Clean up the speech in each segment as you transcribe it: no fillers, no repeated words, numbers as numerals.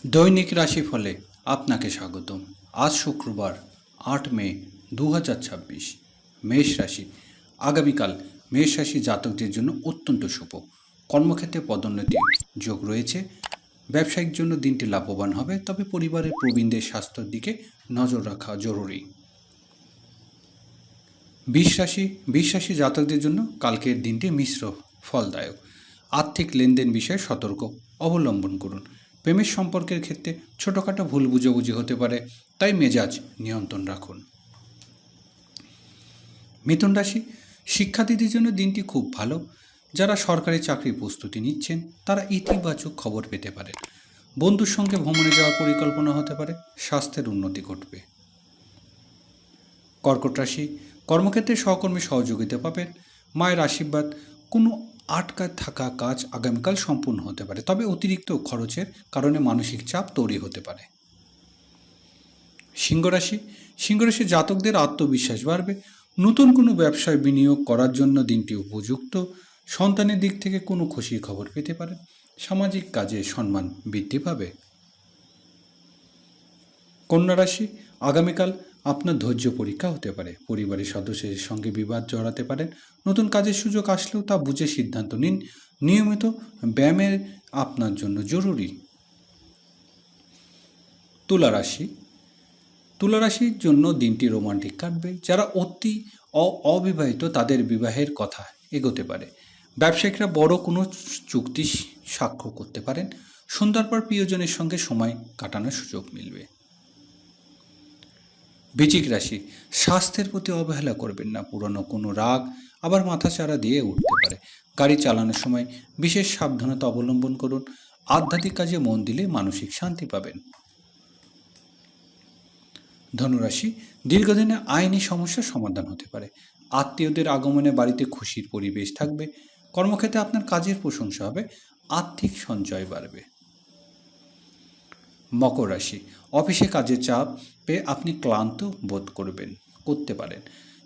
দৈনিক রাশিফলে আপনাকে স্বাগতম। আজ শুক্রবার 8 মে 2026। মেষ রাশি। আগামীকাল মেষ রাশি জাতকদের জন্য অত্যন্ত শুভ। কর্মক্ষেত্রে পদোন্নতি যোগ রয়েছে। ব্যবসায়িক জন্য দিনটি লাভবান হবে, তবে পরিবারের প্রবীণদের স্বাস্থ্যের দিকে নজর রাখা জরুরি। বৃষ রাশি জাতকদের জন্য কালকের দিনটি মিশ্র ফলদায়ক। আর্থিক লেনদেন বিষয়ে সতর্ক অবলম্বন করুন। প্রেমের সম্পর্কের ক্ষেত্রে ছোটোখাটো ভুল বুঝাবুঝি হতে পারে, তাই মেজাজ নিয়ন্ত্রণ রাখুন। মিথুন রাশি। শিক্ষার্থীদের জন্য দিনটি খুব ভালো। যারা সরকারি চাকরির প্রস্তুতি নিচ্ছেন তারা ইতিবাচক খবর পেতে পারেন। বন্ধুর সঙ্গে ভ্রমণে যাওয়ার পরিকল্পনা হতে পারে, স্বাস্থ্যের উন্নতি ঘটবে। কর্কট রাশি। কর্মক্ষেত্রে সহকর্মী সহযোগিতা পাবেন। মায়ের আশীর্বাদ। কোনো আটকা থাকা কাজ আগামীকাল সম্পূর্ণ হতে পারে, তবে অতিরিক্ত খরচের কারণে মানসিক চাপ তৈরি হতে পারে। সিংহ রাশি। সিংহ রাশির জাতকদের আত্মবিশ্বাস বাড়বে। নতুন কোনো ব্যবসায় বিনিয়োগ করার জন্য দিনটি উপযুক্ত। সন্তানের দিক থেকে কোনো খুশির খবর পেতে পারেন। সামাজিক কাজে সম্মান বৃদ্ধি পাবে। কন্যা রাশি। আগামীকাল আপনার ধৈর্য পরীক্ষা হতে পারে। পরিবারের সদস্যদের সঙ্গে বিবাদ জড়াতে পারেন। নতুন কাজের সুযোগ আসলেও তা বুঝে সিদ্ধান্ত নিন। নিয়মিত ব্যায়ামের আপনার জন্য জরুরি। তুলা রাশি। তুলা রাশির জন্য দিনটি রোমান্টিক কাটবে। যারা অবিবাহিত তাদের বিবাহের কথা এগোতে পারে। ব্যবসায়িকরা বড় কোনো চুক্তি স্বাক্ষর করতে পারেন। সন্ধ্যার পর প্রিয়জনের সঙ্গে সময় কাটানোর সুযোগ মিলবে। বৃশ্চিক রাশি। স্বাস্থ্যের প্রতি অবহেলা করবেন না। পুরনো কোনো রাগ আবার মাথাচাড়া দিয়ে উঠতে পারে। গাড়ি চালানোর সময় বিশেষ সাবধানতা অবলম্বন করুন। আধ্যাত্মিক কাজে মন দিলে মানসিক শান্তি পাবেন। ধনুরাশি। দীর্ঘদিনে আইনি সমস্যার সমাধান হতে পারে। আত্মীয়দের আগমনে বাড়িতে খুশির পরিবেশ থাকবে। কর্মক্ষেত্রে আপনার কাজের প্রশংসা হবে। আর্থিক সঞ্চয় বাড়বে। মকর রাশি। অফিসে কাজের চাপ পেয়ে আপনি ক্লান্ত বোধ করতে পারেন।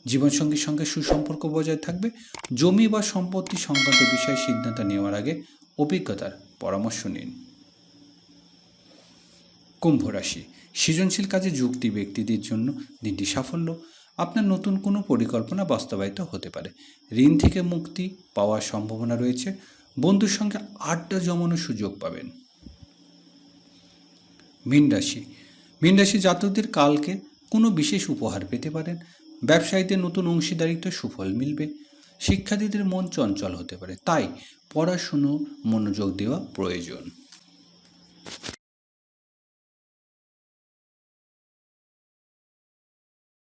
জীবনসঙ্গীর সঙ্গে সুসম্পর্ক বজায় থাকবে। জমি বা সম্পত্তি সংক্রান্ত বিষয়ে সিদ্ধান্ত নেওয়ার আগে অভিজ্ঞতার পরামর্শ নিন। কুম্ভ রাশি। সৃজনশীল কাজে যুক্তি ব্যক্তিদের জন্য দিনটি সাফল্য। আপনার নতুন কোনো পরিকল্পনা বাস্তবায়িত হতে পারে। ঋণ থেকে মুক্তি পাওয়ার সম্ভাবনা রয়েছে। বন্ধুর সঙ্গে আড্ডা জমানোর সুযোগ পাবেন। মীন রাশি। মীন রাশি জাতকদের কালকে কোনো বিশেষ উপহার পেতে পারেন। ব্যবসায়ীদের নতুন অংশীদারিত্ব সুফল মিলবে। শিক্ষার্থীদের মন চঞ্চল হতে পারে, তাই পড়াশুনো মনোযোগ দেওয়া প্রয়োজন।